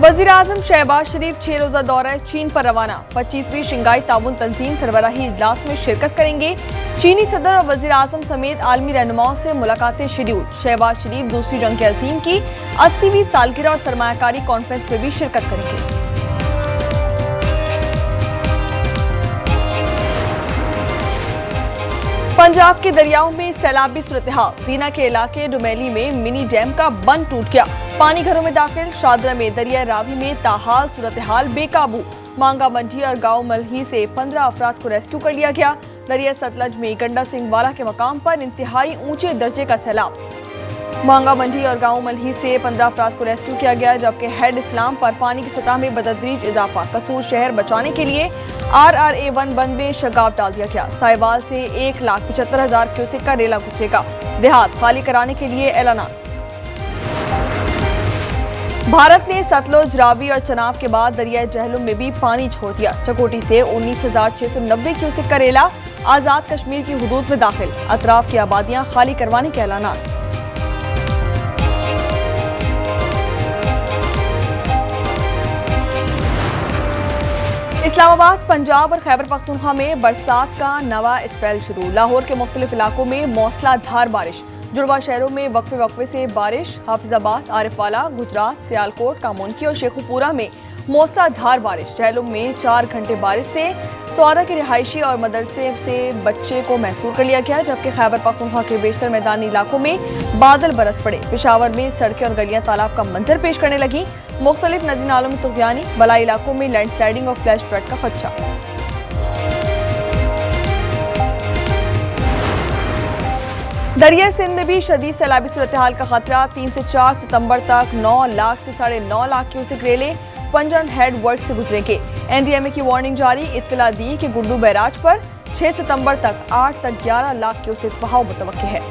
वज़ीर-ए-आज़म शहबाज शरीफ 6 रोज़ा दौरा चीन पर रवाना। 25वीं शंघाई ताउन तंजीम सरबराही इजलास में शिरकत करेंगे। चीनी सदर और वज़ीर-ए-आज़म समेत आलमी रहनुमाओं से मुलाकातें शेड्यूल। शहबाज शरीफ दूसरी जंग अज़ीम की 80वीं सालगिरह और सरमायाकारी कॉन्फ्रेंस में भी शिरकत करेंगे। पंजाब के दरियाओं में सैलाबी सूरत-ए-हाल। दीना के इलाके डुमेली में मिनी डैम का बंद टूट गया, पानी घरों में दाखिल। शादरा में दरिया रावी में ताहाल सूरत-ए-हाल बेकाबू। मांगा मंडी और गांव मलही से 15 अफराद को रेस्क्यू कर लिया गया। दरिया सतलज में गंडा सिंह वाला के मकाम पर इंतहाई ऊंचे दर्जे का सैलाब। मांगा मंडी और गांव मलही से 15 अफराद को रेस्क्यू किया गया, जबकि हेड इस्लाम पर पानी की सतह में बतदरीज इजाफा। कसूर शहर बचाने के लिए RRA1 बंद में शगाफ डाल दिया गया। साहिवाल से 1,75,000 क्यूसेक का रेला गुजरेगा। देहात खाली कराने के लिए ऐलानात। भारत ने सतलुज, रावी और चनाब के बाद दरिया जहलुम में भी पानी छोड़ दिया। चकोटी से 19,690 क्यूसेक का रेला आजाद कश्मीर की हुदूद में दाखिल। अतराफ की आबादियां खाली करवाने के ऐलानात। इस्लामाबाद, पंजाब और खैबर पख्तूनख्वा में बरसात का नवा स्पेल शुरू। लाहौर के मुख्तलिफ इलाकों में मौसलाधार बारिश। जुड़वा शहरों में वक्फे वक्फे से बारिश। हाफिजाबाद, आरिफवाला, गुजरात, सियालकोट, कामोनकी और शेखुपुरा में मौसलाधार बारिश। जहलुम में 4 घंटे बारिश से सवारा के रिहायशी और मदरसे से बच्चे को महसूर कर लिया गया, जबकि खैबर पख्तूनख्वा के बेशतर मैदानी इलाकों में बादल बरस पड़े। पेशावर में सड़कें और गलियां तालाब का मंजर पेश करने लगी। मुख्तलिफ नदी नालों में तुगयानी। बलाई इलाकों में लैंडस्लाइडिंग और फ्लैश फ्लड का खदशा। दरिया सिंध में भी शदीद सैलाबी सूरत हाल का खतरा। 3 से 4 सितंबर तक 9 लाख से 9.5 लाख क्यूसेक रेले पंजन हेड वर्क से गुजरेंगे। NDMA की वार्निंग जारी। इत्तला दी कि गुड्डू बैराज पर 6 सितंबर तक 8 तक 11 लाख क्यूसेक बहाव मुतवक्किल है।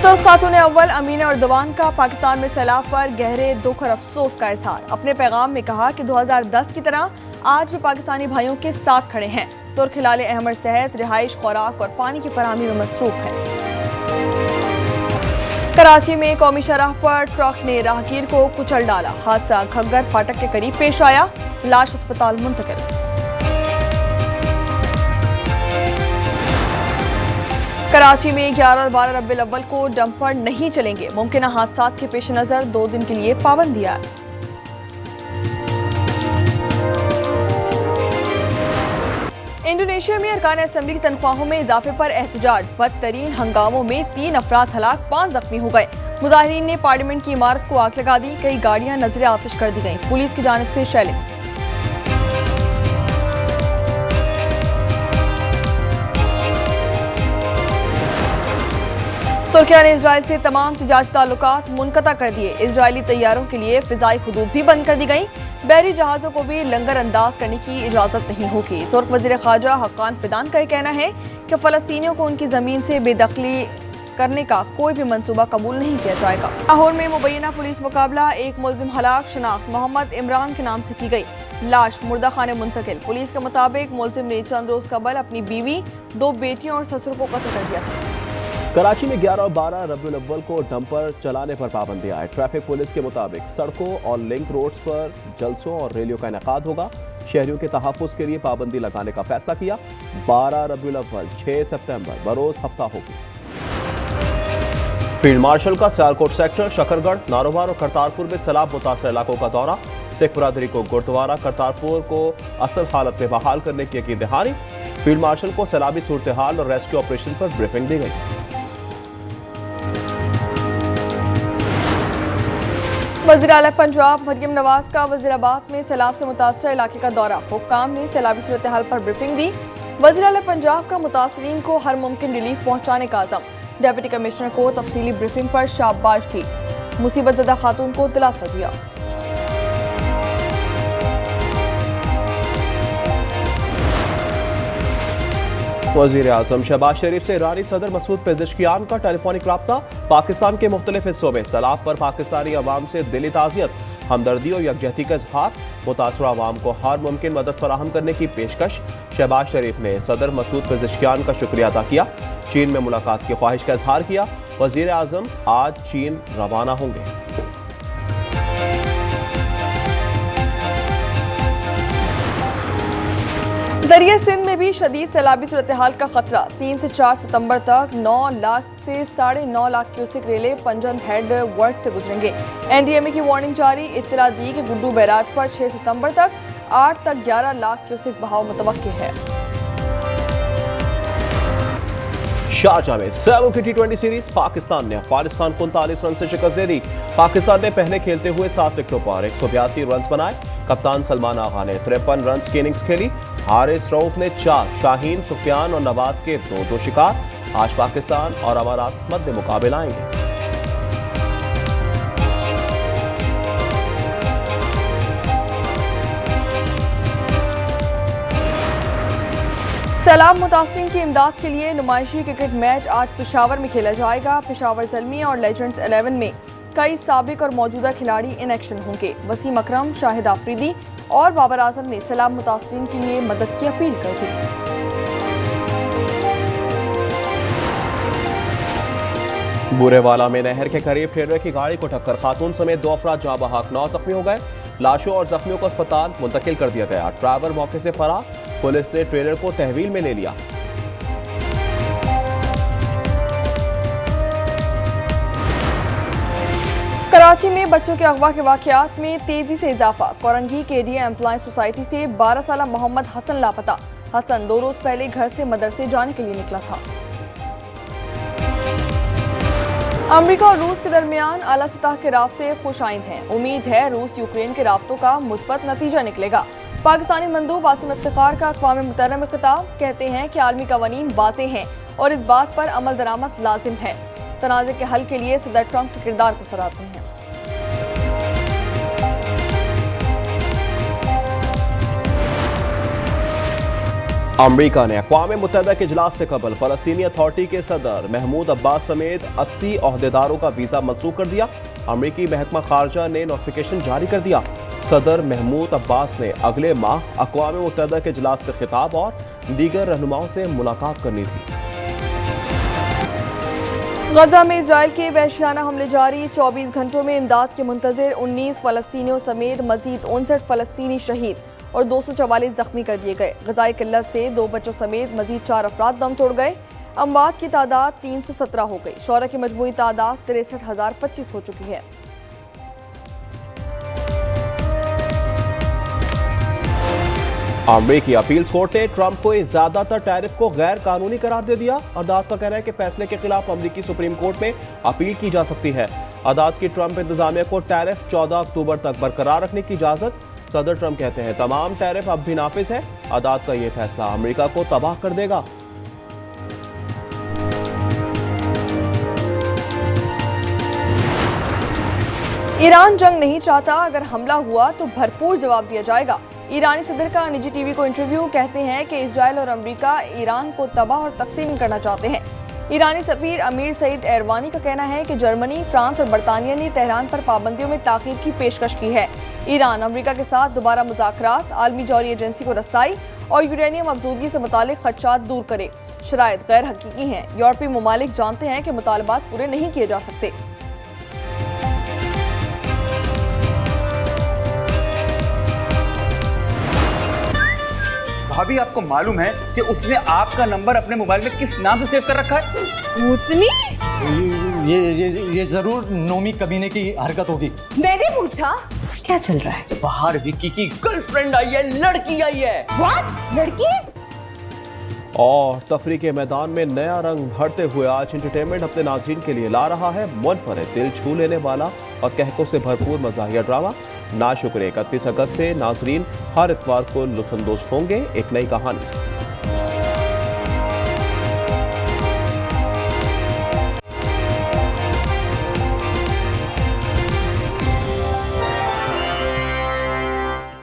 तुर्क खातून अव्वल अमीना अर्दवान का पाकिस्तान में सैलाब पर गहरे दुख और अफसोस का इजहार। अपने पैगाम में कहा कि 2010 की तरह आज भी पाकिस्तानी भाइयों के साथ खड़े हैं। तुर्क हिलाल अहमर सेहत, रिहाइश, खुराक और पानी की फराहमी में मसरूफ है। कराची में कौमी शराह पर ट्रक ने राहगीर को कुचल डाला। हादसा घग्गर फाटक के करीब पेश आया। लाश अस्पताल मुंतकिल। कराची में 11 और 12 रबीउल अव्वल को डंपर नहीं चलेंगे। मुमकिन हादसा के पेश नजर 2 दिन के लिए पाबंदियां। इंडोनेशिया में अरकान असेंबली की तनख्वाहों में इजाफे पर एहतजाज। बदतरीन हंगामों में 3 अफराद हलाक, 5 जख्मी हो गए। मुजाहिरीन ने पार्लियामेंट की इमारत को आग लगा दी। कई गाड़ियां नजर आतिश कर दी गईं। पुलिस की जानिब से शेलिंग। तुर्किया ने इजराइल से तमाम तिजारती ताल्लुकात मुनक़ता कर दिए। इजरायली तैयारों के लिए फिजाई हुदूद भी बंद कर दी गई। बहरी जहाज़ों को भी लंगर अंदाज करने की इजाज़त नहीं होगी। तुर्क वज़ीर ख़ारजा हक्कान फिदान का कहना है कि फ़लस्तीनियों को उनकी ज़मीन से बेदखली करने का कोई भी मंसूबा कबूल नहीं किया जाएगा। लाहौर में मुबैना पुलिस मुकाबला। एक मुलजिम हलाक। शनाख्त मोहम्मद इमरान के नाम से की गई। लाश मुर्दा खाने मुंतकिल। पुलिस के मुताबिक मुलजिम ने चंद रोज कबल अपनी बीवी, 2 बेटियों और ससुर को कत्ल कर दिया था। कराची में 11 और 12 रबीउल अव्वल को डंपर चलाने पर पाबंदी आए। ट्रैफिक पुलिस के मुताबिक सड़कों और लिंक रोड्स पर जलसों और रैलियों का इनेकाद होगा। शहरियों के तहफ़्फ़ुज़ के लिए पाबंदी लगाने का फैसला किया। 12 रबीउल अव्वल 6 सितंबर बरोज हफ्ता होगी। फील्ड मार्शल का सियालकोट सेक्टर, शकरगढ़, नारोवार और करतारपुर में सैलाब मुतासर इलाकों का दौरा। सिख बरादरी को गुरुद्वारा करतारपुर को असल हालत में बहाल करने की यकीन दहानी। फील्ड मार्शल को सैलाबी सूरत हाल और रेस्क्यू ऑपरेशन पर ब्रीफिंग दी गई। वज़ीर आला पंजाब मरियम नवाज का वज़ीराबाद में सैलाब से मुतासर इलाके का दौरा। हुक्काम ने सैलाबी सूरत हाल पर ब्रीफिंग दी। वज़ीर आला पंजाब का मुतासरीन को हर मुमकिन रिलीफ पहुँचाने का आज़म। डिप्टी कमिश्नर को तफसीली ब्रीफिंग पर शाबाश दी। मुसीबत ज़दा खातून को दिलासा दिया। वज़ीर-ए-आज़म शहबाज शरीफ से ईरानी सदर मसूद पेज़ेश्कियान का टेलीफोनिक राब्ता। पाकिस्तान के मुख्तलिफ हिस्सों में सैलाब पर पाकिस्तानी अवाम से दिली ताज़ियत, हमदर्दी और यकजहती का इज़हार। मुतासरा अवाम को हर मुमकिन मदद फराहम करने की पेशकश। शहबाज शरीफ ने सदर मसूद पेज़ेश्कियान का शुक्रिया अदा किया। चीन में मुलाकात की ख्वाहिश का इज़हार किया। वजीर आजम आज चीन रवाना होंगे। दरिया सिंध में भी शदीद सैलाबी सूरत हाल का खतरा। 3 से 4 सितंबर तक 9 लाख से 9.5 लाख क्यूसेक रेले पंजन हेड वर्क से गुजरेंगे। एनडीएमए की वार्निंग जारी। इत्तला दी कि गुड्डू बैराज पर 6 सितंबर तक 8 तक 11 लाख क्यूसेक बहाव मुतवक्किल है। शारजाह में 7 की T20 सीरीज पाकिस्तान ने अफगानिस्तान को 39 रन से शिकस्त दे दी। पाकिस्तान ने पहले खेलते हुए 7 विकेटों पर 182 रन बनाए। कप्तान सलमान आगा ने 53 रन की इनिंग्स खेली। हारिस रऊफ ने 4, शाहीन, सुफियान और नवाज के 2-2 शिकार। आज पाकिस्तान और अमारात मध्य मुकाबला आएंगे। सैलाब मुतासरीन की इमदाद के लिए नुमाइशी क्रिकेट मैच आज पेशावर में खेला जाएगा। पेशावर ज़ल्मी और लेजेंड्स 11 में कई साबिक और मौजूदा खिलाड़ी इन एक्शन होंगे। वसीम अकरम, शाहिद आफरीदी और बाबर आजम ने सैलाब मुतासरीन के लिए मदद की अपील कर दी। बुरेवाला में नहर के करीब ट्रेलर की गाड़ी को टक्कर खातून समेत 2 अफराद जाँ बहक, 9 जख्मी हो गए। लाशों और जख्मियों को अस्पताल मुंतकिल कर दिया गया। ड्राइवर मौके से फरार। पुलिस ने ट्रेलर को तहवील में ले लिया। कराची में बच्चों के अगवा के वाकयात में तेजी से इजाफा। कोरंगी केडीए एम्प्लॉय सोसाइटी से 12 साल मोहम्मद हसन लापता। हसन 2 रोज पहले घर से मदरसे जाने के लिए निकला था। अमेरिका और रूस के दरमियान आला सतह के राब्ते खुशाइंद हैं। उम्मीद है रूस यूक्रेन के राब्तों का मुस्बत नतीजा निकलेगा। पाकिस्तानी मंदूब आसिम इफ्तिखार का अक़वाम मुत्तहिदा में खिताब। कहते हैं कि आलमी कवानीन वाज़ेह हैं और इस बात पर अमल दरामद लाजिम है। तनाज़े के हल के लिए सदर ट्रंप के किरदार को सराहते हैं। अमेरिका ने अक़वाम मुत्तहिदा के इजलास से कबल फ़लस्तीनी अथॉरिटी के सदर महमूद अब्बास समेत 80 ओहदेदारों का वीज़ा मंसूख कर दिया। अमेरिकी महकमा खारजा ने नोटिफिकेशन जारी कर दिया। सदर महमूद अब्बास ने अगले माह अक़वाम मुत्तहिदा के इजलास से खिताब और दीगर रहनुमाओं से मुलाकात करनी थी। गजा में इजराइल के वहशियाना हमले जारी। 24 घंटों में इमदाद के मुंतज़िर 19 फ़लस्तीनियों समेत मजीद 59 फ़लस्तीनी शहीद और 244 जख्मी कर दिए गए। ग़ज़ाई किल्लत से 2 बच्चों समेत मजीद 4 अफराद दम तोड़ गए। अमवात की तादाद 317 हो गई। शोहरा की मजमूई तादाद 63,025 हो चुकी है। अमेरिकी अपील्स कोर्ट ने ट्रंप को ज्यादातर टैरिफ को गैर कानूनी करार दे दिया। अदालत का कहना है कि फैसले के खिलाफ अमेरिकी सुप्रीम कोर्ट में अपील की जा सकती है। अदालत की ट्रंप इंतजामिया को टैरिफ 14 अक्टूबर तक बरकरार रखने की इजाजत। सदर ट्रंप कहते हैं तमाम टैरिफ अब भी नाफिज है। अदालत का यह फैसला अमेरिका को तबाह कर देगा। ईरान जंग नहीं चाहता, अगर हमला हुआ तो भरपूर जवाब दिया जाएगा। ईरानी सदर का निजी टीवी को इंटरव्यू। कहते हैं कि इजराइल और अमेरिका ईरान को तबाह और तकसीम करना चाहते हैं। ईरानी सफीर अमीर सईद एरवानी का कहना है कि जर्मनी, फ्रांस और बरतानिया ने तेहरान पर पाबंदियों में ताकीद की पेशकश की है। ईरान अमेरिका के साथ दोबारा मुज़ाकरात, आलमी जौहरी एजेंसी को रसाई और यूरेनियम अफजूदगी से मुतालिक खदशात दूर करे। शराइत गैर हकीकी हैं। यूरोपीय ममालिक जानते हैं कि मुतालबात पूरे नहीं किए जा सकते। भाभी, आपको मालूम है कि उसने आपका नंबर अपने मोबाइल में किस नाम से सेव कर रखा है? भूतनी? ये जरूर नोमी कमीने की हरकत होगी। मैंने पूछा क्या चल रहा है? बाहर विक्की की गर्लफ्रेंड आई है, लड़की आई है। व्हाट? लड़की? और तफरीह के मैदान में नया रंग भरते हुए आज एंटरटेनमेंट अपने नाज़रीन के लिए ला रहा है मुनफरिद, दिल छू लेने वाला और कहकों से भरपूर मज़ाहिया ड्रामा ना शुक्र। 31 अगस्त से नाज़रीन हर इतवार को लुत्फ़अंदोज़ होंगे एक नई कहानी से।